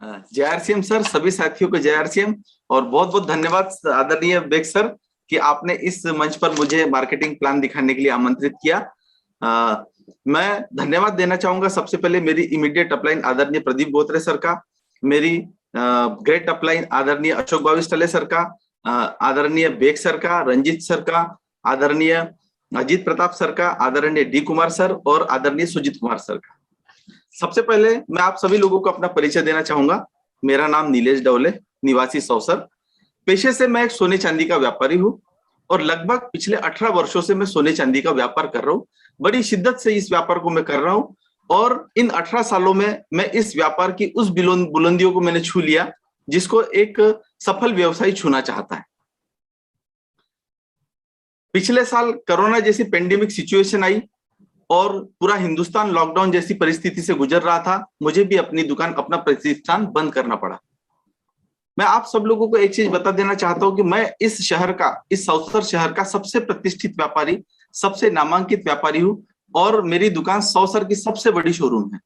जय RCM sir, सभी साथियों को जय आरसीएम। और बहुत बहुत धन्यवाद आदरणीय बेग सर कि आपने इस मंच पर मुझे मार्केटिंग प्लान दिखाने के लिए आमंत्रित किया। मैं धन्यवाद देना चाहूंगा सबसे पहले मेरी इमीडिएट अपलाइन आदरणीय प्रदीप बोत्रे सर का, मेरी ग्रेट अपलाइन आदरणीय अशोक बाविस्टले सर का, आदरणीय बेग सर का, रंजीत सर का, आदरणीय अजीत प्रताप सर का, आदरणीय डी कुमार सर और आदरणीय सुजीत कुमार सर का। सबसे पहले मैं आप सभी लोगों को अपना परिचय देना चाहूंगा। मेरा नाम नीलेश डवले, निवासी सौसर। पेशे से मैं एक सोने चांदी का व्यापारी हूँ और लगभग पिछले 18 वर्षों से मैं सोने चांदी का व्यापार कर रहा हूँ। बड़ी शिद्दत से इस व्यापार को मैं कर रहा हूँ और इन 18 सालों में मैं इस व्यापार की उस बुलंदियों को मैंने छू लिया जिसको एक सफल व्यवसायी छूना चाहता है। पिछले साल कोरोना जैसी पेंडेमिक सिचुएशन आई और पूरा हिंदुस्तान लॉकडाउन जैसी परिस्थिति से गुजर रहा था। मुझे भी अपनी दुकान, अपना प्रतिष्ठान बंद करना पड़ा। मैं आप सब लोगों को एक चीज बता देना चाहता हूं कि मैं इस शहर का, इस सौसर शहर का सबसे प्रतिष्ठित व्यापारी, सबसे नामांकित व्यापारी हूं और मेरी दुकान सौसर की सबसे बड़ी शोरूम है।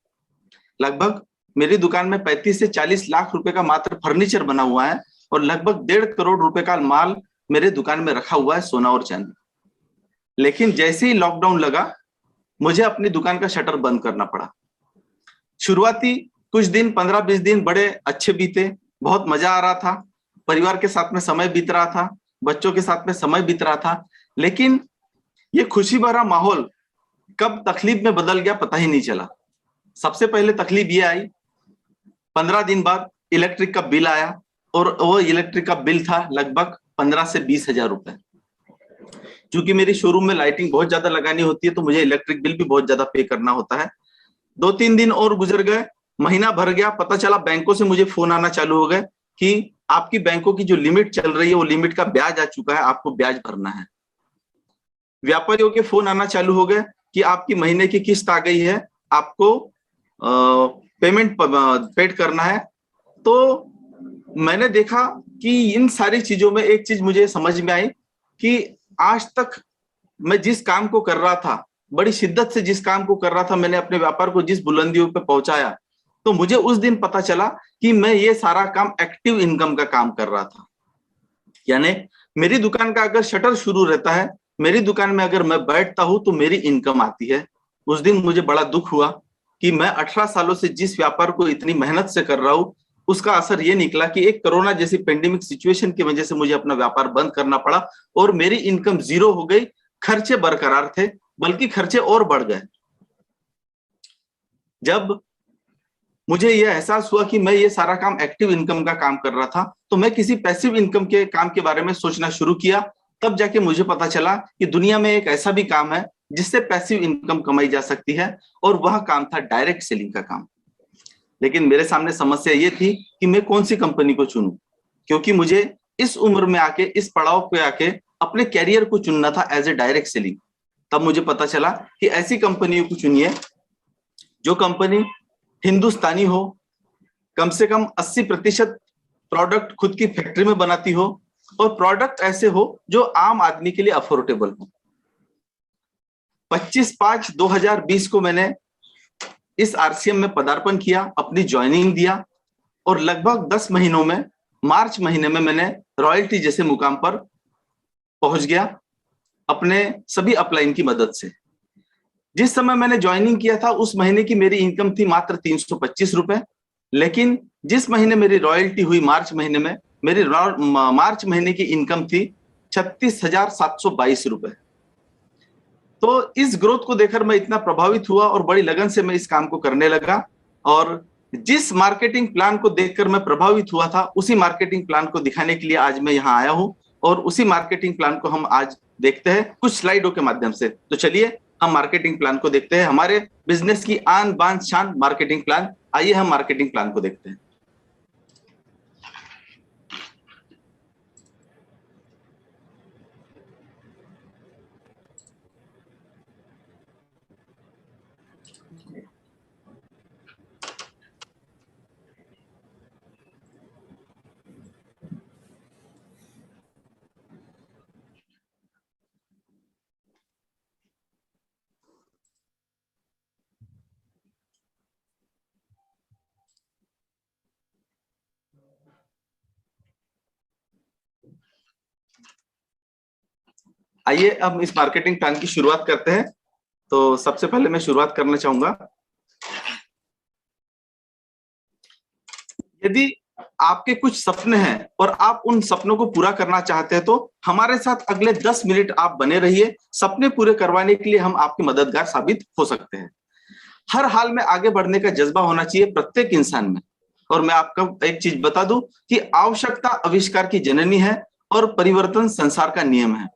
लगभग मेरी दुकान में 35 से 40 लाख रुपए का मात्र फर्नीचर बना हुआ है और लगभग 1.5 करोड़ रुपए का माल मेरे दुकान में रखा हुआ है, सोना और चांदी। लेकिन जैसे ही लॉकडाउन लगा मुझे अपनी दुकान का शटर बंद करना पड़ा। शुरुआती कुछ दिन, 15-20 दिन बड़े अच्छे बीते, बहुत मजा आ रहा था, परिवार के साथ में समय बीत रहा था, बच्चों के साथ में समय बीत रहा था। लेकिन ये खुशी भरा माहौल कब तकलीफ में बदल गया पता ही नहीं चला। सबसे पहले तकलीफ ये आई, 15 दिन बाद इलेक्ट्रिक का बिल आया और वो इलेक्ट्रिक का बिल था लगभग 15 से 20 हजार रुपए। क्योंकि मेरी शोरूम में लाइटिंग बहुत ज्यादा लगानी होती है तो मुझे इलेक्ट्रिक बिल भी बहुत ज्यादा पे करना होता है। 2-3 दिन और गुजर गए, महीना भर गया, पता चला बैंकों से मुझे फोन आना चालू हो गए कि आपकी बैंकों की जो लिमिट चल रही है वो लिमिट का ब्याज आ चुका है, आपको ब्याज भरना है। व्यापारियों के फोन आना चालू हो गए कि आपकी महीने की किस्त आ गई है, आपको पेमेंट पेड करना है। तो मैंने देखा कि इन सारी चीजों में एक चीज मुझे समझ में आई कि आज तक मैं जिस काम को कर रहा था, बड़ी शिद्दत से जिस काम को कर रहा था, मैंने अपने व्यापार को जिस बुलंदियों पे पहुंचाया, तो मुझे उस दिन पता चला कि मैं ये सारा काम एक्टिव इनकम का काम कर रहा था। यानी मेरी दुकान का अगर शटर शुरू रहता है, मेरी दुकान में अगर मैं बैठता हूं तो मेरी इनकम आती है। उस दिन मुझे बड़ा दुख हुआ कि मैं 18 सालों से जिस व्यापार को इतनी मेहनत से कर रहा हूं उसका असर ये निकला कि एक कोरोना जैसी पेंडेमिक सिचुएशन की वजह से मुझे अपना व्यापार बंद करना पड़ा और मेरी इनकम जीरो हो गई। खर्चे बरकरार थे, बल्कि खर्चे और बढ़ गए। जब मुझे यह एहसास हुआ कि मैं ये सारा काम एक्टिव इनकम का काम कर रहा था तो मैं किसी पैसिव इनकम के काम के बारे में सोचना शुरू किया। तब जाके मुझे पता चला कि दुनिया में एक ऐसा भी काम है जिससे पैसिव इनकम कमाई जा सकती है और वह काम था डायरेक्ट सेलिंग का काम। लेकिन मेरे सामने समस्या ये थी कि मैं कौन सी कंपनी को चुनूं, क्योंकि मुझे इस उम्र में आके, इस पड़ाव पे आके अपने कैरियर को चुनना था एज ए डायरेक्ट सेलिंग। तब मुझे पता चला कि ऐसी कंपनियों को चुनिए जो कंपनी हिंदुस्तानी हो, कम से कम 80% प्रोडक्ट खुद की फैक्ट्री में बनाती हो और प्रोडक्ट ऐसे हो जो आम आदमी के लिए अफोर्डेबल हो। 25/5/2020 को मैंने इस आरसीएम में पदार्पण किया, अपनी ज्वाइनिंग दिया और लगभग 10 महीनों में, मार्च महीने में मैंने रॉयल्टी जैसे मुकाम पर पहुंच गया अपने सभी अपलाइन की मदद से। जिस समय मैंने ज्वाइनिंग किया था उस महीने की मेरी इनकम थी मात्र 325 रुपए, लेकिन जिस महीने मेरी रॉयल्टी हुई मार्च महीने में, मेरी मार्च महीने की इनकम थी 36,722 रुपए। तो इस ग्रोथ को देखकर मैं इतना प्रभावित हुआ और बड़ी लगन से मैं इस काम को करने लगा और जिस मार्केटिंग प्लान को देखकर मैं प्रभावित हुआ था उसी मार्केटिंग प्लान को दिखाने के लिए आज मैं यहाँ आया हूं और उसी मार्केटिंग प्लान को हम आज देखते हैं कुछ स्लाइडों के माध्यम से। तो चलिए हम मार्केटिंग प्लान को देखते हैं, हमारे बिजनेस की आन बान शान मार्केटिंग प्लान। आइए हम मार्केटिंग प्लान को देखते हैं। आइए अब इस मार्केटिंग प्लान की शुरुआत करते हैं। तो सबसे पहले मैं शुरुआत करना चाहूंगा, यदि आपके कुछ सपने हैं और आप उन सपनों को पूरा करना चाहते हैं तो हमारे साथ अगले 10 मिनट आप बने रहिए। सपने पूरे करवाने के लिए हम आपके मददगार साबित हो सकते हैं। हर हाल में आगे बढ़ने का जज्बा होना चाहिए प्रत्येक इंसान में। और मैं आपको एक चीज बता दूं कि आवश्यकता आविष्कार की जननी है और परिवर्तन संसार का नियम है।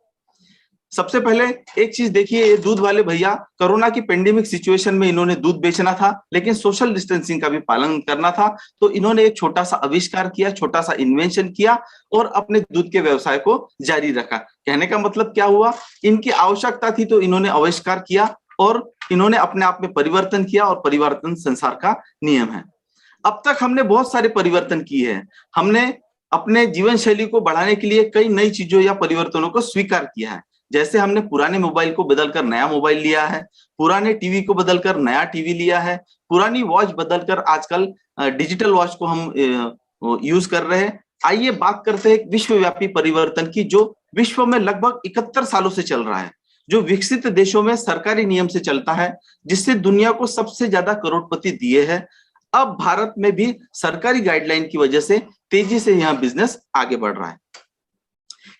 सबसे पहले एक चीज देखिए, ये दूध वाले भैया कोरोना की पेंडेमिक सिचुएशन में इन्होंने दूध बेचना था, लेकिन सोशल डिस्टेंसिंग का भी पालन करना था, तो इन्होंने एक छोटा सा आविष्कार किया, छोटा सा इन्वेंशन किया और अपने दूध के व्यवसाय को जारी रखा। कहने का मतलब क्या हुआ, इनकी आवश्यकता थी तो इन्होंने आविष्कार किया और इन्होंने अपने आप में परिवर्तन किया, और परिवर्तन संसार का नियम है। अब तक हमने बहुत सारे परिवर्तन किए हैं। हमने अपने जीवन शैली को बढ़ाने के लिए कई नई चीजों या परिवर्तनों को स्वीकार किया है। जैसे हमने पुराने मोबाइल को बदलकर नया मोबाइल लिया है, पुराने टीवी को बदलकर नया टीवी लिया है, पुरानी वॉच बदलकर आजकल डिजिटल वॉच को हम यूज कर रहे हैं। आइए बात करते हैं एक विश्वव्यापी परिवर्तन की, जो विश्व में लगभग 71 सालों से चल रहा है, जो विकसित देशों में सरकारी नियम से चलता है, जिससे दुनिया को सबसे ज्यादा करोड़पति दिए हैं। अब भारत में भी सरकारी गाइडलाइन की वजह से तेजी से यह बिजनेस आगे बढ़ रहा है।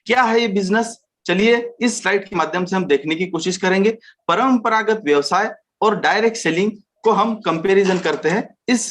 क्या है ये बिजनेस, चलिए इस स्लाइड के माध्यम से हम देखने की कोशिश करेंगे। परंपरागत व्यवसाय और डायरेक्ट सेलिंग को हम कंपैरिजन करते हैं इस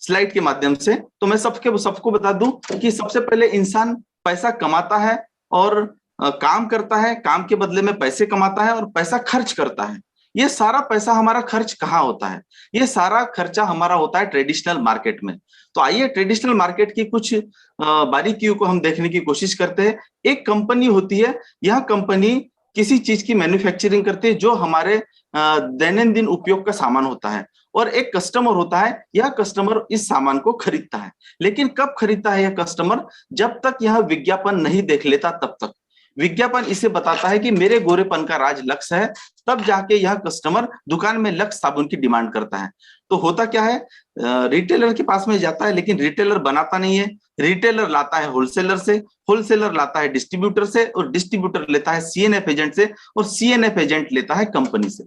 स्लाइड के माध्यम से। तो मैं सबको बता दूं कि सबसे पहले इंसान पैसा कमाता है और काम करता है, काम के बदले में पैसे कमाता है और पैसा खर्च करता है। ये सारा पैसा हमारा खर्च कहाँ होता है, ये सारा खर्चा हमारा होता है ट्रेडिशनल मार्केट में। तो आइए ट्रेडिशनल मार्केट की कुछ बारीकियों को हम देखने की कोशिश करते हैं। एक कंपनी होती है, यह कंपनी किसी चीज की मैन्युफैक्चरिंग करती है जो हमारे दैनंदिन उपयोग का सामान होता है, और एक कस्टमर होता है, यह कस्टमर इस सामान को खरीदता है। लेकिन कब खरीदता है यह कस्टमर, जब तक यह विज्ञापन नहीं देख लेता तब तक। विज्ञापन इसे बताता है कि मेरे गोरेपन का राज लक्स है, तब जाके यह कस्टमर दुकान में लक्स साबुन की डिमांड करता है। तो होता क्या है, रिटेलर के पास में जाता है, लेकिन रिटेलर बनाता नहीं है। रिटेलर लाता है होलसेलर से, होलसेलर लाता है डिस्ट्रीब्यूटर से, और डिस्ट्रीब्यूटर लेता है सीएनएफ एजेंट से, और सीएनएफ एजेंट लेता है कंपनी से।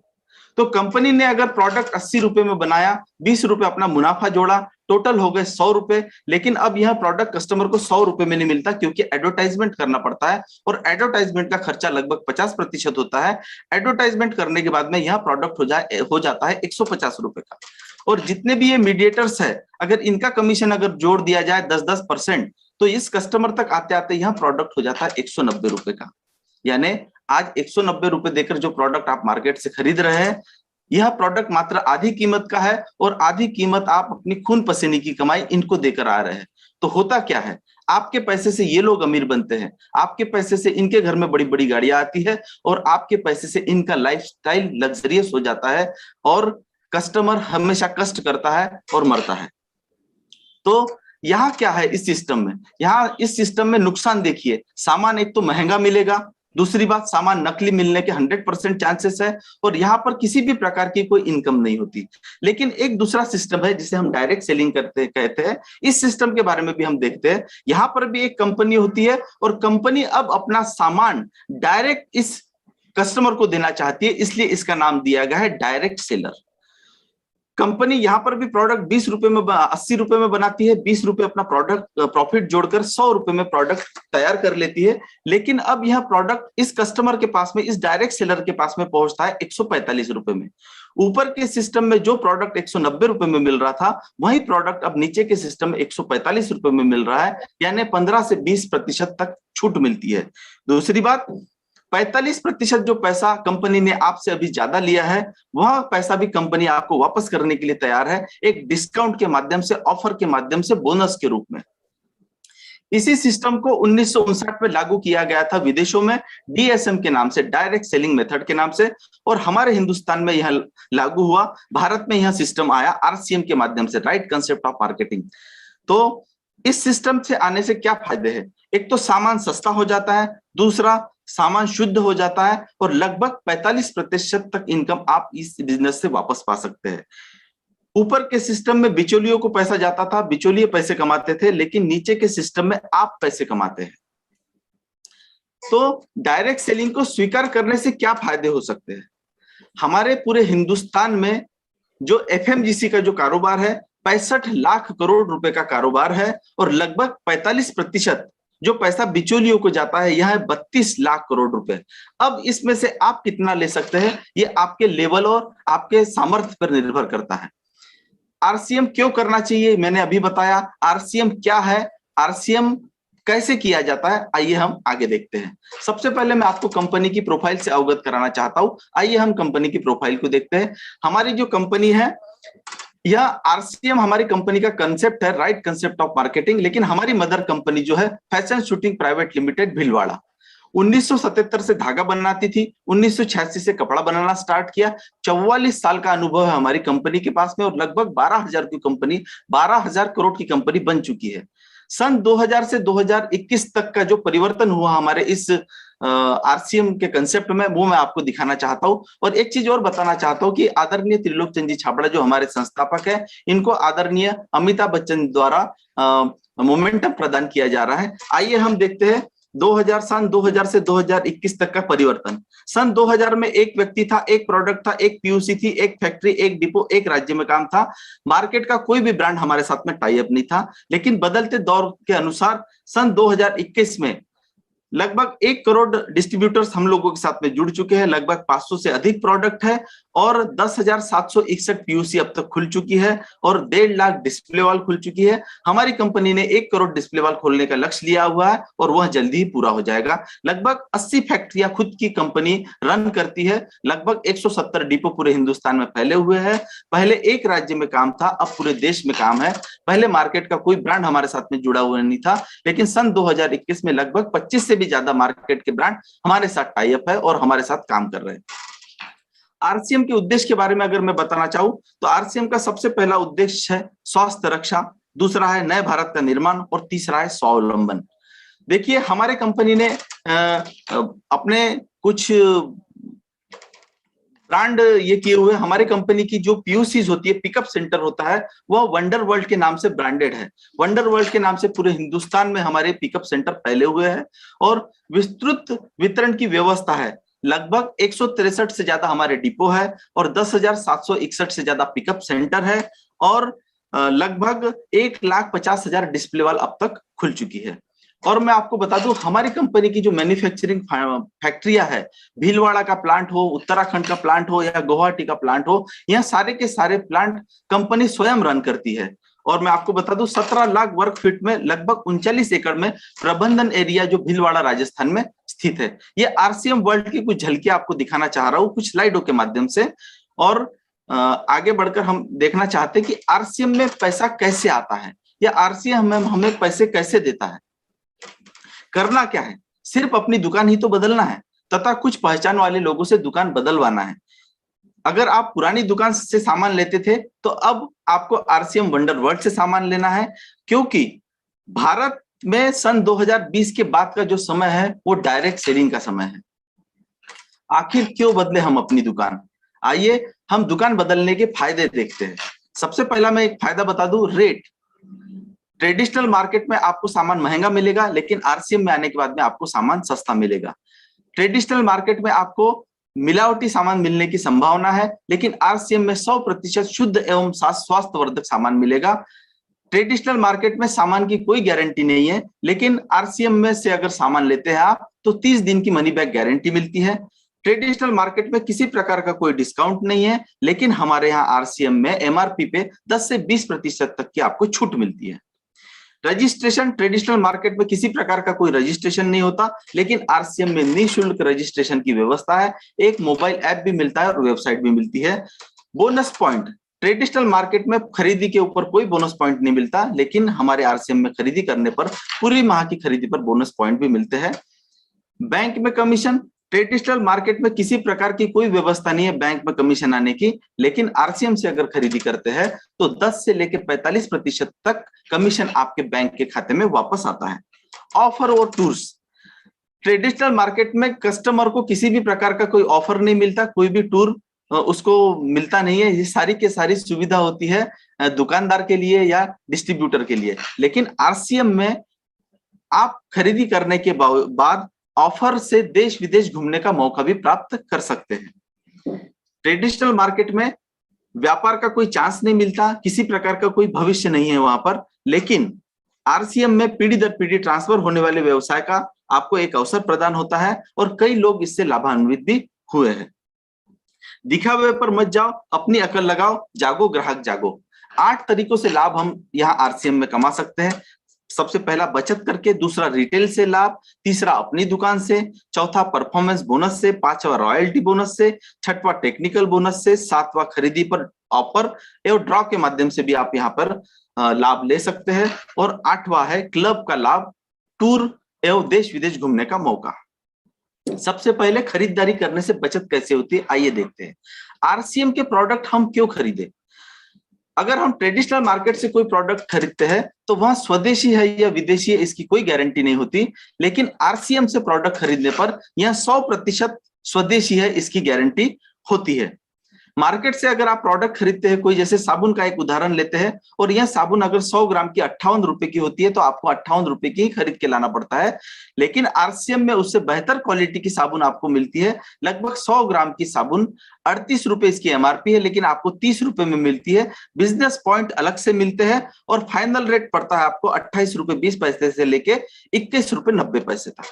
तो कंपनी ने अगर प्रोडक्ट 80 रुपए में बनाया, 20 रुपए अपना मुनाफा जोड़ा, टोटल हो गए 100 रुपए। लेकिन अब यह प्रोडक्ट कस्टमर को 100 रुपए में नहीं मिलता, क्योंकि एडवर्टाइजमेंट करना पड़ता है, और एडवर्टाइजमेंट का खर्चा लगभग 50% होता है। एडवर्टाइजमेंट करने के बाद में यह प्रोडक्ट हो जाता है 150 रुपए का। और जितने भी ये मीडिएटर्स है, अगर इनका कमीशन अगर जोड़ दिया जाए 10-10%, तो इस कस्टमर तक आते आते यह प्रोडक्ट हो जाता है 190 रुपए का। यानी आज 190 रुपए देकर जो प्रोडक्ट आप मार्केट से खरीद रहे हैं, यह प्रोडक्ट मात्र आधी कीमत का है, और आधी कीमत आप अपनी खून पसीने की कमाई इनको देकर आ रहे हैं। तो होता क्या है, आपके पैसे से ये लोग अमीर बनते हैं, आपके पैसे से इनके घर में बड़ी बड़ी गाड़ियां आती है, और आपके पैसे से इनका लाइफस्टाइल लग्जरियस हो जाता है, और कस्टमर हमेशा कष्ट करता है और मरता है। तो यहाँ क्या है इस सिस्टम में, यहाँ इस सिस्टम में नुकसान देखिए, सामान एक तो महंगा मिलेगा, दूसरी बात सामान नकली मिलने के 100% चांसेस है, और यहाँ पर किसी भी प्रकार की कोई इनकम नहीं होती। लेकिन एक दूसरा सिस्टम है जिसे हम डायरेक्ट सेलिंग कहते हैं। इस सिस्टम के बारे में भी हम देखते हैं। यहाँ पर भी एक कंपनी होती है, और कंपनी अब अपना सामान डायरेक्ट इस कस्टमर को देना चाहती है, इसलिए इसका नाम दिया गया है डायरेक्ट सेलर। कंपनी यहाँ पर भी प्रोडक्ट 20 रुपए में 80 रुपए में बनाती है, 20 रुपए अपना प्रोडक्ट प्रॉफिट जोड़कर 100 रुपए में प्रोडक्ट तैयार कर लेती है। लेकिन अब यह प्रोडक्ट इस कस्टमर के पास में, इस डायरेक्ट सेलर के पास में पहुंचता है 145 रुपए में। ऊपर के सिस्टम में जो प्रोडक्ट 190 रुपए में मिल रहा था, वही प्रोडक्ट अब नीचे के सिस्टम में 145 रुपए में मिल रहा है, यानी 15 से 20% तक छूट मिलती है। दूसरी बात, 45% जो पैसा कंपनी ने आपसे अभी ज्यादा लिया है, वह पैसा भी कंपनी आपको वापस करने के लिए तैयार है, एक डिस्काउंट के माध्यम से, ऑफर के माध्यम से, बोनस के रूप में। इसी सिस्टम को 1959 में लागू किया गया था विदेशों में, डीएसएम के नाम से, डायरेक्ट सेलिंग मेथड के नाम से, और हमारे हिंदुस्तान में यह लागू हुआ। भारत में यह सिस्टम आया आरसीएम के माध्यम से, राइट कंसेप्ट ऑफ मार्केटिंग। तो इस सिस्टम से आने से क्या फायदे हैं, एक तो सामान सस्ता हो जाता है, दूसरा सामान शुद्ध हो जाता है, और लगभग 45% तक इनकम आप इस बिजनेस से वापस पा सकते हैं। ऊपर के सिस्टम में बिचौलियों को पैसा जाता था, बिचौलिए पैसे कमाते थे, लेकिन नीचे के सिस्टम में आप पैसे कमाते हैं। तो डायरेक्ट सेलिंग को स्वीकार करने से क्या फायदे हो सकते हैं? हमारे पूरे हिंदुस्तान में जो एफएमजीसी का जो कारोबार है 65 लाख करोड़ रुपए का कारोबार है, और लगभग 45% जो पैसा बिचौलियों को जाता है यह है 32 लाख करोड़ रुपए। अब इसमें से आप कितना ले सकते हैं, ये आपके लेवल और आपके सामर्थ्य पर निर्भर करता है। आरसीएम क्यों करना चाहिए, मैंने अभी बताया। आरसीएम क्या है, आरसीएम कैसे किया जाता है, आइए हम आगे देखते हैं। सबसे पहले मैं आपको कंपनी की प्रोफाइल से अवगत कराना चाहता हूं। आइए हम कंपनी की प्रोफाइल को देखते हैं। हमारी जो कंपनी है, यह आरसीएम हमारी कंपनी का कंसेप्ट है, राइट कंसेप्ट ऑफ मार्केटिंग। लेकिन हमारी मदर कंपनी जो है fashion shooting private limited Bhilwara, 1977 से धागा बनाती थी, 1986 से कपड़ा बनाना स्टार्ट किया। 44 साल का अनुभव है हमारी कंपनी के पास में, और लगभग 12,000 की कंपनी, 12,000 करोड़ की कंपनी बन चुकी है। सन 2000 से 2021 तक का जो परिवर्तन हुआ हमारे इस आरसीएम के कंसेप्ट में, वो मैं आपको दिखाना चाहता हूं। और एक चीज और बताना चाहता हूं कि आदरणीय त्रिलोक चंद जी छाबड़ा जो हमारे संस्थापक है, इनको आदरणीय अमिताभ बच्चन द्वारा मोमेंटम प्रदान किया जा रहा है। आइए हम देखते हैं 2000 से 2021 तक का परिवर्तन। सन 2000 में एक व्यक्ति था, एक प्रोडक्ट था, एक पीयूसी थी, एक फैक्ट्री, एक डिपो, एक राज्य में काम था। मार्केट का कोई भी ब्रांड हमारे साथ में टाई अप नहीं था। लेकिन बदलते दौर के अनुसार सन 2021 में लगभग 1 करोड़ डिस्ट्रीब्यूटर्स हम लोगों के साथ में जुड़ चुके हैं। लगभग 500 से अधिक प्रोडक्ट है, और 10,761 पीयूसी अब तक खुल चुकी है, और 1.5 लाख डिस्प्ले वॉल खुल चुकी है। हमारी कंपनी ने 1 करोड़ डिस्प्ले वॉल खोलने का लक्ष्य लिया हुआ है, और वह जल्दी ही पूरा हो जाएगा। लगभग 80 फैक्ट्रियां खुद की कंपनी रन करती है। लगभग 170 डिपो पूरे हिंदुस्तान में फैले हुए हैं। पहले एक राज्य में काम था, अब पूरे देश में काम है। पहले मार्केट का कोई ब्रांड हमारे साथ में जुड़ा हुआ नहीं था, लेकिन सन 2021 में लगभग 25 से भी ज्यादा मार्केट के ब्रांड हमारे साथ टाई अप है और हमारे साथ काम कर रहे हैं। आरसीएम के उद्देश्य के बारे में अगर मैं बताना चाहूं, तो आरसीएम का सबसे पहला उद्देश्य है स्वास्थ्य रक्षा, दूसरा है नए भारत का निर्माण, और तीसरा है स्वावलंबन। देखिए, हमारे कंपनी ने अपने कुछ ब्रांड ये किए हुए। हमारी कंपनी की जो पीयूसीज होती है, पिकअप सेंटर होता है, वह वंडर वर्ल्ड के नाम से ब्रांडेड है। वंडर वर्ल्ड के नाम से पूरे हिंदुस्तान में हमारे पिकअप सेंटर फैले हुए हैं, और विस्तृत वितरण की व्यवस्था है। लगभग 163 से ज्यादा हमारे डिपो है, और 10,761 से ज्यादा पिकअप सेंटर है, और लगभग 1,50,000 डिस्प्ले वॉल अब तक खुल चुकी है। और मैं आपको बता दूं, हमारी कंपनी की जो मैन्युफैक्चरिंग फैक्ट्रियां है, भीलवाड़ा का प्लांट हो, उत्तराखंड का प्लांट हो, या गुवाहाटी का प्लांट हो, यहाँ सारे के सारे प्लांट कंपनी स्वयं रन करती है। और मैं आपको बता दूं, 17 लाख वर्ग फीट में लगभग 39 एकड़ में प्रबंधन एरिया जो भीलवाड़ा राजस्थान में स्थित है। ये आरसीएम वर्ल्ड की कुछ झलकियां आपको दिखाना चाह रहा हूँ कुछ स्लाइडों के माध्यम से। और आगे बढ़कर हम देखना चाहते हैं कि आरसीएम में पैसा कैसे आता है, या आरसीएम हमें पैसे कैसे देता है। करना क्या है, सिर्फ अपनी दुकान ही तो बदलना है, तथा कुछ पहचान वाले लोगों से दुकान बदलवाना है। अगर आप पुरानी दुकान से सामान लेते थे, तो अब आपको आरसीएम वंडर वर्ल्ड से सामान लेना है, क्योंकि भारत में सन 2020 के बाद का जो समय है वो डायरेक्ट सेलिंग का समय है। आखिर क्यों बदले हम अपनी दुकान? आइए हम दुकान बदलने के फायदे देखते हैं। सबसे पहला मैं एक फायदा बता दूं, रेट। ट्रेडिशनल मार्केट में आपको सामान महंगा मिलेगा, लेकिन आरसीएम में आने के बाद में आपको सामान सस्ता मिलेगा। ट्रेडिशनल मार्केट में आपको मिलावटी सामान मिलने की संभावना है, लेकिन आरसीएम में 100% शुद्ध एवं स्वास्थ्यवर्धक सामान मिलेगा। ट्रेडिशनल मार्केट में सामान की कोई गारंटी नहीं है, लेकिन आरसीएम में से अगर सामान लेते हैं आप, तो 30 दिन की मनी बैक गारंटी मिलती है। ट्रेडिशनल मार्केट में किसी प्रकार का कोई डिस्काउंट नहीं है, लेकिन हमारे यहाँ आरसीएम में एमआरपी पे 10 से 20% तक की आपको छूट मिलती है। रजिस्ट्रेशन, ट्रेडिशनल मार्केट में किसी प्रकार का कोई रजिस्ट्रेशन नहीं होता, लेकिन आरसीएम में निःशुल्क रजिस्ट्रेशन की व्यवस्था है। एक मोबाइल ऐप भी मिलता है और वेबसाइट भी मिलती है। बोनस पॉइंट, ट्रेडिशनल मार्केट में खरीदी के ऊपर कोई बोनस पॉइंट नहीं मिलता, लेकिन हमारे आरसीएम में खरीदी करने पर पूरी माह की खरीदी पर बोनस पॉइंट भी मिलते हैं। बैंक में कमीशन, ट्रेडिशनल मार्केट में किसी प्रकार की कोई व्यवस्था नहीं है बैंक में कमीशन आने की, लेकिन आरसीएम से अगर खरीदी करते हैं तो 10 से लेकर 45% तक कमीशन आपके बैंक के खाते में वापस आता है। ऑफर और टूर्स, ट्रेडिशनल मार्केट में कस्टमर को किसी भी प्रकार का कोई ऑफर नहीं मिलता, कोई भी टूर उसको मिलता नहीं है। ये सारी की सारी सुविधा होती है दुकानदार के लिए या डिस्ट्रीब्यूटर के लिए, लेकिन आरसीएम में आप खरीदी करने के बाद ऑफर से देश विदेश घूमने का मौका भी प्राप्त कर सकते हैं। ट्रेडिशनल मार्केट में व्यापार का कोई चांस नहीं मिलता, किसी प्रकार का कोई भविष्य नहीं है वहां पर, लेकिन आरसीएम में पीढ़ी दर पीढ़ी ट्रांसफर होने वाले व्यवसाय का आपको एक अवसर प्रदान होता है और कई लोग इससे लाभान्वित भी हुए हैं। दिखावे पर मत जाओ, अपनी अकल लगाओ, जागो ग्राहक जागो। 8 तरीकों से लाभ हम यहाँ आरसीएम में कमा सकते हैं। सबसे पहला बचत करके, दूसरा रिटेल से लाभ, तीसरा अपनी दुकान से, चौथा परफॉर्मेंस बोनस से, पांचवा रॉयल्टी बोनस से, छठवा टेक्निकल बोनस से, सातवां खरीदी पर ऑफर एवं ड्रॉ के माध्यम से भी आप यहाँ पर लाभ ले सकते हैं, और आठवां है क्लब का लाभ, टूर एवं देश विदेश घूमने का मौका। सबसे पहले खरीदारी करने से बचत कैसे होती है, आइए देखते हैं। आरसीएम के प्रोडक्ट हम क्यों खरीदे? अगर हम ट्रेडिशनल मार्केट से कोई प्रोडक्ट खरीदते हैं तो वह स्वदेशी है या विदेशी है इसकी कोई गारंटी नहीं होती, लेकिन आरसीएम से प्रोडक्ट खरीदने पर यह 100% स्वदेशी है इसकी गारंटी होती है। मार्केट से अगर आप प्रोडक्ट खरीदते हैं, कोई जैसे साबुन का एक उदाहरण लेते हैं, और यह साबुन अगर 100 ग्राम की 58 रुपए की होती है तो आपको 58 रुपए की ही खरीद के लाना पड़ता है, लेकिन आरसीएम में उससे बेहतर क्वालिटी की साबुन आपको मिलती है। लगभग 100 ग्राम की साबुन 38 रुपए इसकी एमआरपी है, लेकिन आपको 30 रुपए में मिलती है। बिजनेस पॉइंट अलग से मिलते हैं और फाइनल रेट पड़ता है आपको 28 रुपए 20 पैसे से लेके 21 रुपए 90 पैसे तक।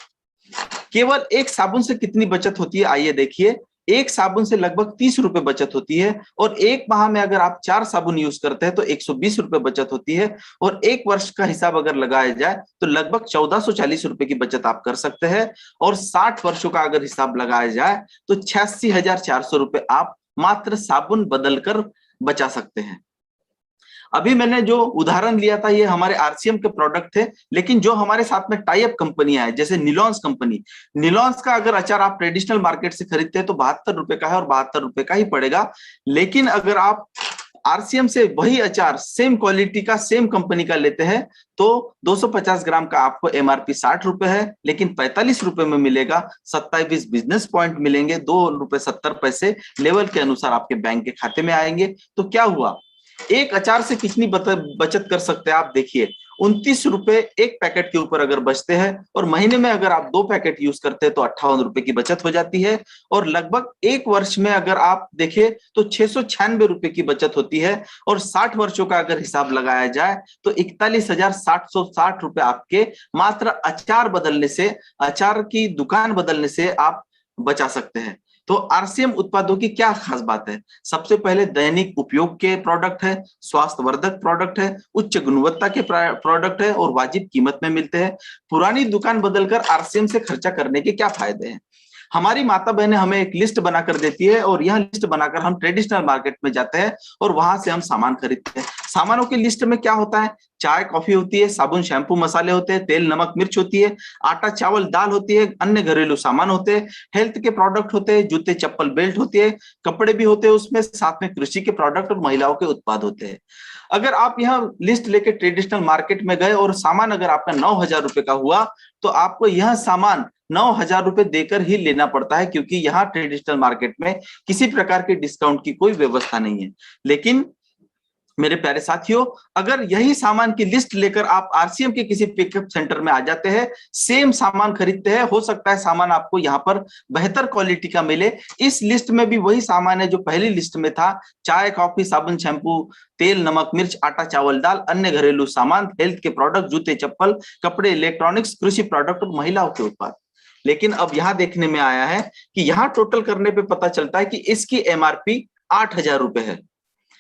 केवल एक साबुन से कितनी बचत होती है, आइए देखिए। एक साबुन से लगभग 30 रुपए बचत होती है, और एक माह में अगर आप 4 साबुन यूज करते हैं तो 120 रुपए बचत होती है, और एक वर्ष का हिसाब अगर लगाया जाए तो लगभग 1440 रुपए की बचत आप कर सकते हैं, और 60 वर्षों का अगर हिसाब लगाया जाए तो 86,400 रुपए आप मात्र साबुन बदलकर बचा सकते हैं। अभी मैंने जो उदाहरण लिया था ये हमारे आरसीएम के प्रोडक्ट थे, लेकिन जो हमारे साथ में टाई अप कंपनियां हैं, जैसे निलॉन्स कंपनी, निलॉन्स का अगर अचार आप ट्रेडिशनल मार्केट से खरीदते हैं तो 72 रुपए का है और 72 रुपए का ही पड़ेगा, लेकिन अगर आप आरसीएम से वही अचार सेम क्वालिटी का सेम कंपनी का लेते हैं तो 250 ग्राम का आपको एमआरपी 60 रुपए है, लेकिन 45 रुपए में मिलेगा। 27 बिजनेस पॉइंट मिलेंगे, 2 रुपए 70 पैसे लेवल के अनुसार आपके बैंक के खाते में आएंगे। तो क्या हुआ, एक अचार से कितनी बचत कर सकते हैं आप देखिए। 29 रुपए एक पैकेट के ऊपर अगर बचते हैं, और महीने में अगर आप 2 पैकेट यूज करते हैं तो 58 रुपए की बचत हो जाती है, और लगभग एक वर्ष में अगर आप देखें तो 696 रुपए की बचत होती है, और 60 वर्षों का अगर हिसाब लगाया जाए तो 41,760 रुपए आपके मात्र अचार बदलने से, अचार की दुकान बदलने से आप बचा सकते हैं। तो आरसीएम उत्पादों की क्या खास बात है? सबसे पहले दैनिक उपयोग के प्रोडक्ट है, स्वास्थ्यवर्धक प्रोडक्ट है, उच्च गुणवत्ता के प्रोडक्ट है और वाजिब कीमत में मिलते हैं। पुरानी दुकान बदलकर आरसीएम से खर्चा करने के क्या फायदे हैं? हमारी माता बहनें हमें एक लिस्ट बनाकर देती है, और यह लिस्ट बनाकर हम ट्रेडिशनल मार्केट में जाते हैं और वहां से हम सामान खरीदते हैं। सामानों की लिस्ट में क्या होता है? चाय कॉफी होती है, साबुन शैम्पू मसाले होते हैं, तेल नमक मिर्च होती है, आटा चावल दाल होती है, अन्य घरेलू सामान होते हैं, हेल्थ के प्रोडक्ट होते हैं, जूते चप्पल बेल्ट होती है, कपड़े भी होते हैं उसमें, साथ में कृषि के प्रोडक्ट और महिलाओं के उत्पाद होते हैं। अगर आप यह लिस्ट लेके ट्रेडिशनल मार्केट में गए और सामान अगर आपका 9,000 रुपए का हुआ तो आपको यह सामान 9,000 रुपए देकर ही लेना पड़ता है, क्योंकि यहाँ ट्रेडिशनल मार्केट में किसी प्रकार के डिस्काउंट की कोई व्यवस्था नहीं है। लेकिन मेरे प्यारे साथियों, अगर यही सामान की लिस्ट लेकर आप आरसीएम के किसी पिकअप सेंटर में आ जाते हैं, सेम सामान खरीदते हैं, हो सकता है सामान आपको यहाँ पर बेहतर क्वालिटी का मिले। इस लिस्ट में भी वही सामान है जो पहली लिस्ट में था, चाय कॉफी साबुन शैम्पू तेल नमक मिर्च आटा चावल दाल अन्य घरेलू सामान, हेल्थ के प्रोडक्ट, जूते चप्पल, कपड़े, इलेक्ट्रॉनिक्स, कृषि प्रोडक्ट और महिलाओं के उत्पाद। लेकिन अब यहाँ देखने में आया है कि यहाँ टोटल करने पे पता चलता है कि इसकी एमआरपी 8,000 रुपए है,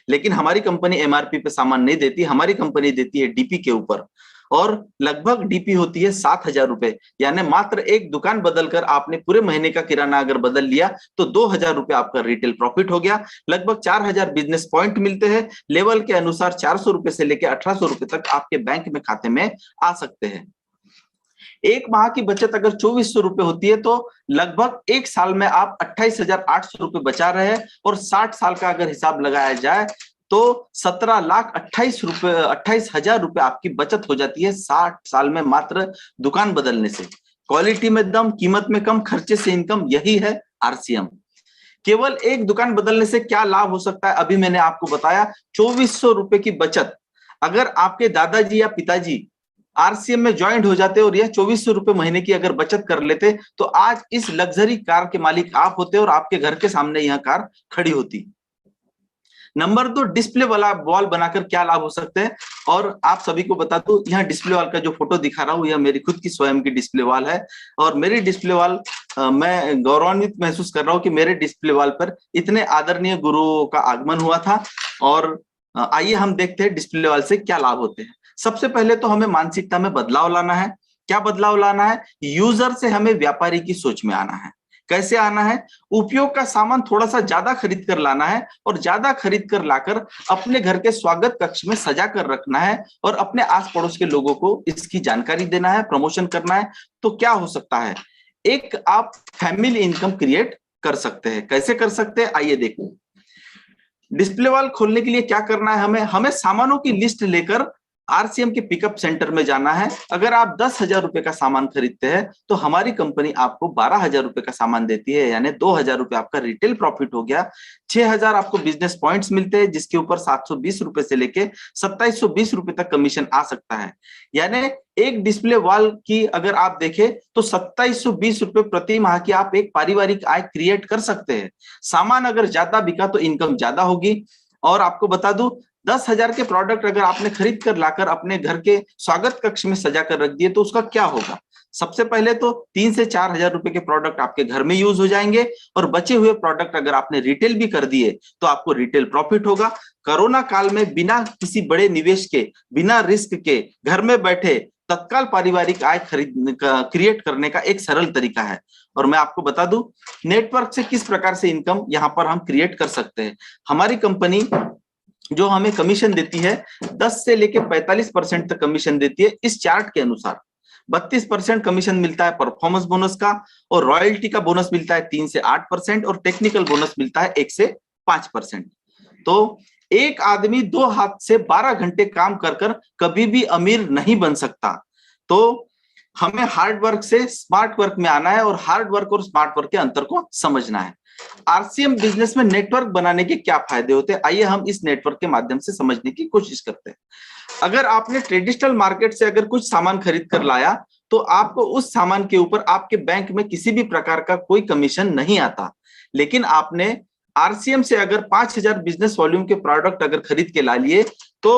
लेकिन हमारी कंपनी एमआरपी पे सामान नहीं देती, हमारी कंपनी देती है डीपी के ऊपर, और लगभग डीपी होती है 7,000 रुपए। यानी मात्र एक दुकान बदलकर आपने पूरे महीने का किराना अगर बदल लिया तो 2,000 रुपए आपका रिटेल प्रॉफिट हो गया। लगभग 4,000 बिजनेस पॉइंट मिलते हैं, लेवल के अनुसार 400 रुपए से लेकर 1,800 रुपए तक आपके बैंक में खाते में आ सकते हैं। एक माह की बचत अगर 2,400 रुपए होती है तो लगभग एक साल में आप 28,800 रुपए बचा रहे हैं, और 60 साल का अगर हिसाब लगाया जाए तो 17,28,000 रुपए आपकी बचत हो जाती है 60 साल में मात्र दुकान बदलने से। क्वालिटी में दम, कीमत में कम, खर्चे से इनकम, यही है आरसीएम। केवल एक दुकान बदलने से क्या लाभ हो सकता है? अभी मैंने आपको बताया 2,400 रुपए की बचत। अगर आपके दादाजी या पिताजी आरसीएम में ज्वाइंट हो जाते और यह 2400 रुपए महीने की अगर बचत कर लेते तो आज इस लग्जरी कार के मालिक आप होते और आपके घर के सामने यह कार खड़ी होती। नंबर 2, डिस्प्ले वाला वॉल बनाकर क्या लाभ हो सकते हैं। और आप सभी को बता दूं, यह डिस्प्ले वॉल का जो फोटो दिखा रहा हूं यह मेरी खुद की स्वयं की डिस्प्ले वॉल है। और मेरी डिस्प्ले वॉल मैं गौरवान्वित महसूस कर रहा हूं कि मेरे डिस्प्ले वॉल पर इतने आदरणीय गुरुओं का आगमन हुआ था। और आइए हम देखते हैं डिस्प्ले वॉल से क्या लाभ होते हैं। सबसे पहले तो हमें मानसिकता में बदलाव लाना है। क्या बदलाव लाना है? यूजर से हमें व्यापारी की सोच में आना है। कैसे आना है? उपयोग का सामान थोड़ा सा ज्यादा खरीद कर लाना है और ज्यादा खरीद कर लाकर अपने घर के स्वागत कक्ष में सजा कर रखना है और अपने आस पड़ोस के लोगों को इसकी जानकारी देना है, प्रमोशन करना है। तो क्या हो सकता है? एक आप फैमिली इनकम क्रिएट कर सकते हैं। कैसे कर सकते हैं आइए देखो। डिस्प्ले वॉल खोलने के लिए क्या करना है? हमें सामानों की लिस्ट लेकर आरसीएम के पिकअप सेंटर में जाना है। अगर आप 10,000 रुपए का सामान खरीदते हैं तो हमारी कंपनी आपको 12,000 रुपए का सामान देती है, यानी 2,000 रुपए आपका रिटेल प्रॉफिट हो गया। 6,000 आपको बिजनेस पॉइंट्स मिलते हैं जिसके ऊपर 720 रुपए से लेके 2720 रुपए तक कमीशन आ सकता है। यानी एक डिस्प्ले वॉल की अगर आप देखें तो 2720 रुपए प्रति माह की आप एक पारिवारिक आय क्रिएट कर सकते हैं। सामान अगर ज्यादा बिका तो इनकम ज्यादा होगी। और आपको बता दूं, 10,000 के प्रोडक्ट अगर आपने खरीद कर लाकर अपने घर के स्वागत कक्ष में सजा कर रख दिए तो उसका क्या होगा? सबसे पहले तो 3 से 4,000 रुपए के प्रोडक्ट आपके घर में यूज हो जाएंगे और बचे हुए प्रोडक्ट अगर आपने रिटेल भी कर दिए तो आपको रिटेल प्रॉफिट होगा। कोरोना काल में बिना किसी बड़े निवेश के, बिना रिस्क के, घर में बैठे तत्काल पारिवारिक आय क्रिएट करने का एक सरल तरीका है। और मैं आपको बता दूं नेटवर्क से किस प्रकार से इनकम यहां पर हम क्रिएट कर सकते हैं। हमारी कंपनी जो हमें कमीशन देती है 10 से लेके 45% तक कमीशन देती है। इस चार्ट के अनुसार 32% कमीशन मिलता है परफॉर्मेंस बोनस का, और रॉयल्टी का बोनस मिलता है 3 से 8%, और टेक्निकल बोनस मिलता है 1 से 5%। तो एक आदमी 2 हाथ से 12 घंटे काम कर कर कभी भी अमीर नहीं बन सकता। तो हमें हार्ड वर्क से स्मार्ट वर्क में आना है और हार्ड वर्क और स्मार्ट वर्क के अंतर को समझना है। आरसीएम बिजनेस में नेटवर्क बनाने के क्या फायदे होते हैं, आइए हम इस नेटवर्क के माध्यम से समझने की कोशिश करते हैं। अगर आपने ट्रेडिशनल मार्केट से अगर कुछ सामान खरीद कर लाया तो आपको उस सामान के ऊपर आपके बैंक में किसी भी प्रकार का कोई कमीशन नहीं आता। लेकिन आपने आरसीएम से अगर 5,000 बिजनेस वॉल्यूम के प्रोडक्ट अगर खरीद के ला लिए तो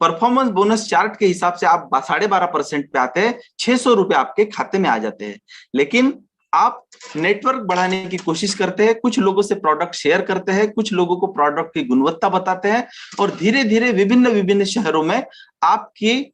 परफॉर्मेंस बोनस चार्ट के हिसाब से आप 12.5% पे आते हैं, 600 रुपए आपके खाते में आ जाते हैं। लेकिन आप नेटवर्क बढ़ाने की कोशिश करते हैं, कुछ लोगों से प्रोडक्ट शेयर करते हैं, कुछ लोगों को प्रोडक्ट की गुणवत्ता बताते हैं और धीरे धीरे विभिन्न विभिन्न शहरों में आपकी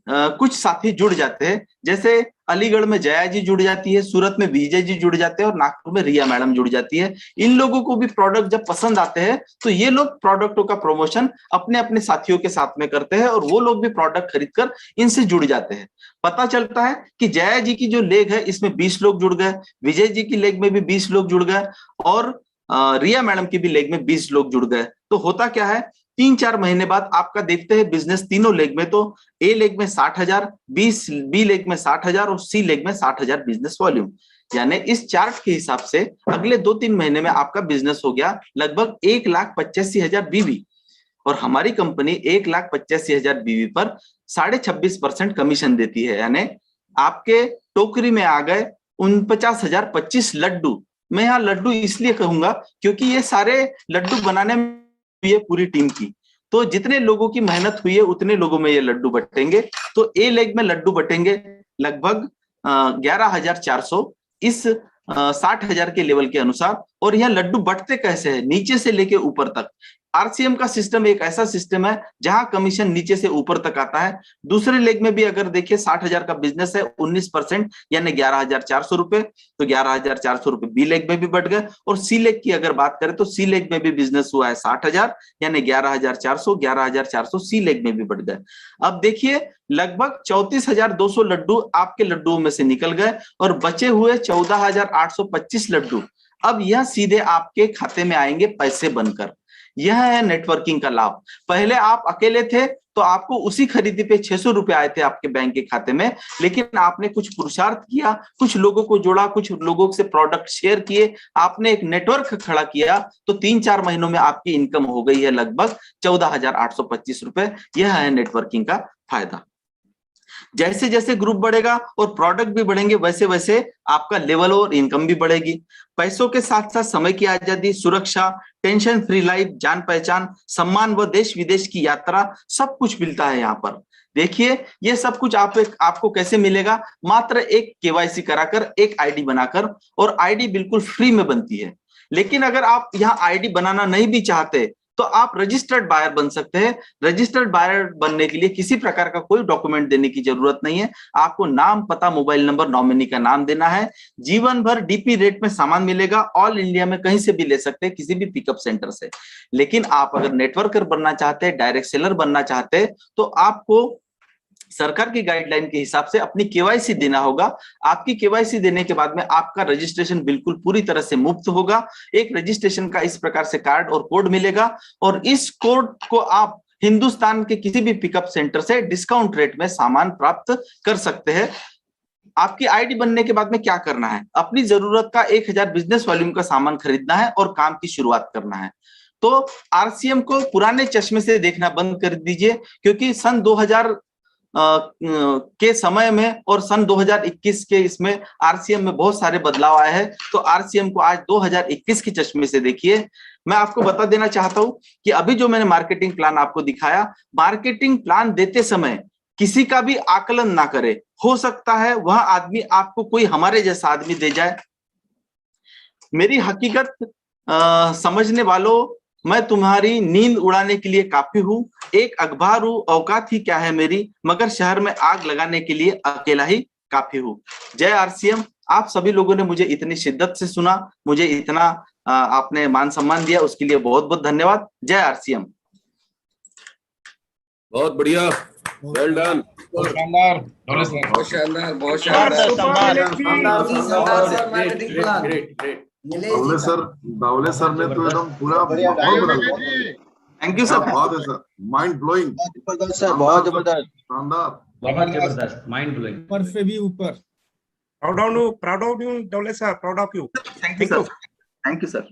कुछ साथी जुड़ जाते हैं। जैसे अलीगढ़ में जया जी जुड़ जाती है, सूरत में विजय जी जुड़ जाते हैं और नागपुर में रिया मैडम जुड़ जाती है। इन लोगों को भी प्रोडक्ट जब पसंद आते हैं तो ये लोग प्रोडक्टों का प्रमोशन अपने अपने साथियों के साथ में करते हैं और वो लोग भी प्रोडक्ट खरीदकर इनसे जुड़ जाते हैं। पता चलता है कि जया जी की जो लेग है इसमें 20 लोग जुड़ गए, विजय जी की लेग में भी 20 लोग जुड़ गए और रिया मैडम की भी लेग में 20 लोग जुड़ गए। तो होता क्या है, 3-4 महीने बाद आपका देखते हैं बिजनेस तीनों लेग में, तो ए लेग में 60,000, बी लेग में 60,000 और सी लेग में 60,000 बिजनेस वॉल्यूम। यानी इस चार्ट के हिसाब से अगले 2-3 महीने में आपका बिजनेस हो गया लगभग 1,85,000 बीवी। और हमारी कंपनी 1,85,000 बीवी पर 26.5% कमीशन देती है। यानी आपके टोकरी में आ गए 49,000 25 लड्डू। मैं यहाँ लड्डू इसलिए कहूंगा क्योंकि ये सारे लड्डू बनाने में ये पूरी टीम की, तो जितने लोगों की मेहनत हुई है उतने लोगों में ये लड्डू बटेंगे। तो ए लेग में लड्डू बटेंगे लगभग 11,400 इस 60,000 के लेवल के अनुसार। और यह लड्डू बटते कैसे हैं, नीचे से लेके ऊपर तक। आरसीएम का सिस्टम एक ऐसा सिस्टम है जहां कमीशन नीचे से ऊपर तक आता है। दूसरे लेग में भी अगर देखिए 60,000 का बिजनेस है, 19% यानी 11,400 रुपए, तो 11,400 रुपए बी लेग में भी बढ़ गए। और सी लेग की अगर बात करें तो सी लेग में भी बिजनेस हुआ है 60,000 यानी 11,400 सी लेग में भी बढ़ गए। अब देखिए लगभग 34,200 लड्डू आपके लड्डुओं में से निकल गए और बचे हुए 14,825 लड्डू अब यह सीधे आपके खाते में आएंगे पैसे बनकर। यह है नेटवर्किंग का लाभ। पहले आप अकेले थे तो आपको उसी खरीदी पे 600 रुपए आए थे आपके बैंक के खाते में, लेकिन आपने कुछ पुरुषार्थ किया, कुछ लोगों को जोड़ा, कुछ लोगों से प्रोडक्ट शेयर किए, आपने एक नेटवर्क खड़ा किया, तो 3-4 महीनों में आपकी इनकम हो गई है लगभग 14,825 रुपए। यह है नेटवर्किंग का फायदा। जैसे जैसे ग्रुप बढ़ेगा और प्रोडक्ट भी बढ़ेंगे, वैसे वैसे आपका लेवल और इनकम भी बढ़ेगी। पैसों के साथ साथ समय की आजादी, सुरक्षा, टेंशन फ्री लाइफ, जान पहचान, सम्मान व देश विदेश की यात्रा, सब कुछ मिलता है यहाँ पर। देखिए ये सब कुछ आपको कैसे मिलेगा, मात्र एक केवाईसी कराकर, एक आईडी बनाकर, और आईडी बिल्कुल फ्री में बनती है। लेकिन अगर आप यहाँ आईडी बनाना नहीं भी चाहते तो आप रजिस्टर्ड बायर बन सकते हैं। रजिस्टर्ड बायर बनने के लिए किसी प्रकार का कोई डॉक्यूमेंट देने की जरूरत नहीं है। आपको नाम, पता, मोबाइल नंबर, नॉमिनी का नाम देना है। जीवन भर डीपी रेट में सामान मिलेगा। ऑल इंडिया में कहीं से भी ले सकते हैं, किसी भी पिकअप सेंटर से। लेकिन आप अगर नेटवर्कर बनना चाहते हैं, डायरेक्ट सेलर बनना चाहते हैं, तो आपको सरकार की गाइडलाइन के हिसाब से अपनी केवाईसी देना होगा। आपकी केवाईसी देने के बाद में आपका रजिस्ट्रेशन बिल्कुल पूरी तरह से मुफ्त होगा। एक रजिस्ट्रेशन का इस प्रकार से कार्ड और कोड मिलेगा, और इस कोड को आप हिंदुस्तान के किसी भी पिकअप सेंटर से डिस्काउंट रेट में सामान प्राप्त कर सकते हैं। आपकी आईडी बनने के बाद में क्या करना है, अपनी जरूरत का 1000 बिजनेस वॉल्यूम का सामान खरीदना है और काम की शुरुआत करना है। तो आरसीएम को पुराने चश्मे से देखना बंद कर दीजिए, क्योंकि सन 2000 के समय में और सन 2021 के इसमें आरसीएम में बहुत सारे बदलाव आए हैं। तो आरसीएम को आज 2021 के चश्मे से देखिए। मैं आपको बता देना चाहता हूं कि अभी जो मैंने मार्केटिंग प्लान आपको दिखाया, मार्केटिंग प्लान देते समय किसी का भी आकलन ना करे। हो सकता है वह आदमी आपको कोई हमारे जैसा आदमी दे जाए। मेरी हकीकत समझने वालों, मैं तुम्हारी नींद उड़ाने के लिए काफी हूँ। एक अखबार हूँ, औकात ही क्या है मेरी, मगर शहर में आग लगाने के लिए अकेला ही काफी हूँ। जय आरसीएम। आप सभी लोगों ने मुझे इतनी शिद्दत से सुना, मुझे इतना आपने मान सम्मान दिया, उसके लिए बहुत बहुत धन्यवाद। जय आरसीएम। बहुत बढ़िया, वेल डन, बहुत शानदार, बहुत शानदार, बहुत शानदार। दावले सर ने तो एकदम पूरा माहौल बदल दिया। Thank you sir. बहुत है सर, माइंड ब्लोइंग, जबरदस्त सर, बहुत जबरदस्त, शानदार, बहुत जबरदस्त, माइंड ब्लोइंग, ऊपर से भी ऊपर। Proud of you, Dawle sir. Proud of you. Thank you sir. Thank you sir.